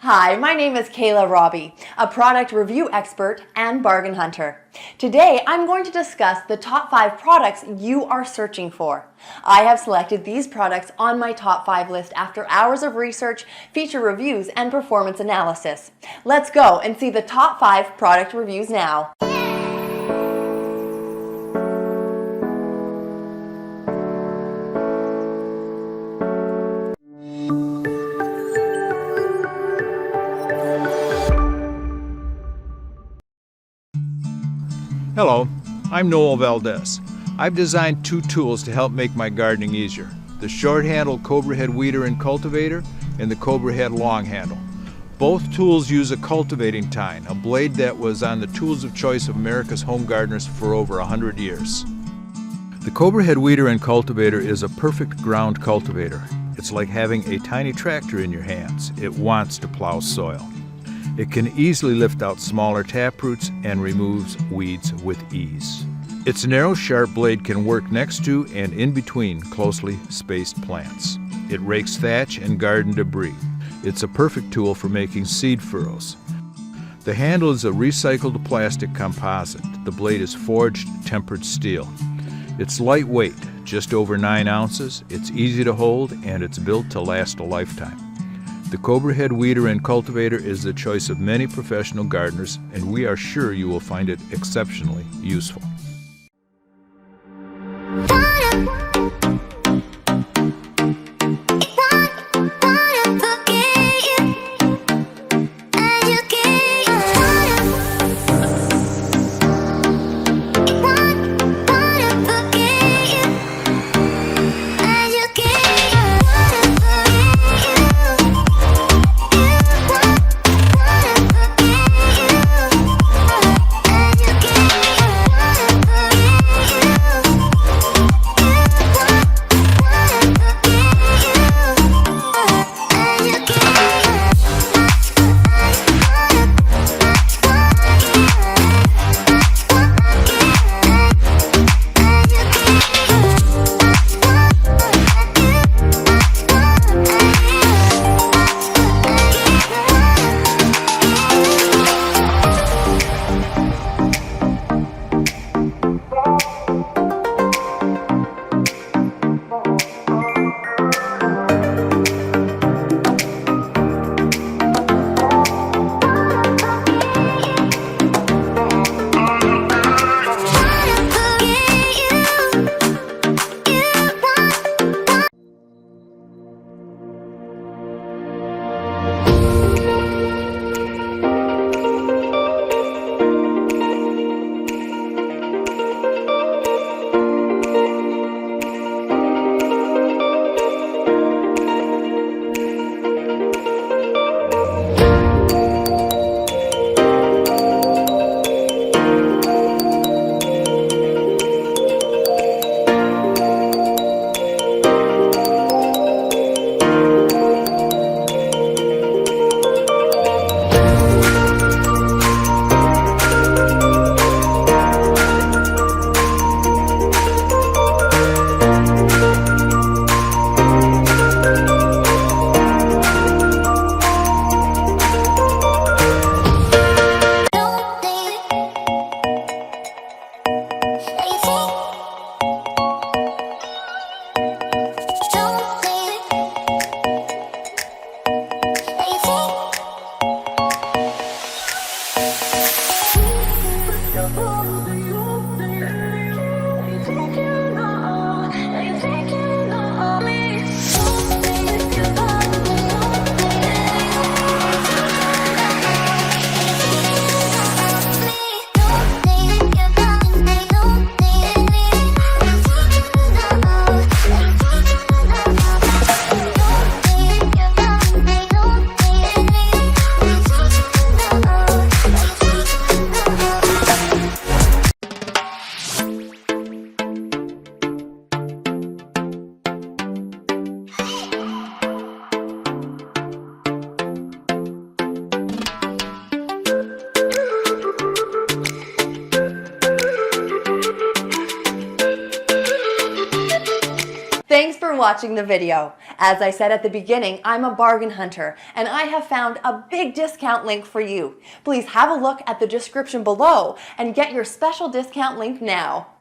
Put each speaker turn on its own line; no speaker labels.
Hi, my name is Kayla Robbie, a product review expert and bargain hunter. Today, I'm going to discuss the top 5 products you are searching for. I have selected these products on my top 5 list after hours of research, feature reviews, and performance analysis. Let's go and see the top 5 product reviews now.
Hello, I'm Noel Valdez. I've designed 2 tools to help make my gardening easier: the short-handled CobraHead weeder and cultivator and the CobraHead long handle. Both tools use a cultivating tine, a blade that was on the tools of choice of America's home gardeners for over 100 years. The CobraHead weeder and cultivator is a perfect ground cultivator. It's like having a tiny tractor in your hands. It wants to plow soil. It can easily lift out smaller taproots and removes weeds with ease. Its narrow, sharp blade can work next to and in between closely spaced plants. It rakes thatch and garden debris. It's a perfect tool for making seed furrows. The handle is a recycled plastic composite. The blade is forged tempered steel. It's lightweight, just over 9 ounces. It's easy to hold, and it's built to last a lifetime. The CobraHead weeder and cultivator is the choice of many professional gardeners, and we are sure you will find it exceptionally useful.
watching the video. As I said at the beginning, I'm a bargain hunter, and I have found a big discount link for you. Please have a look at the description below and get your special discount link now.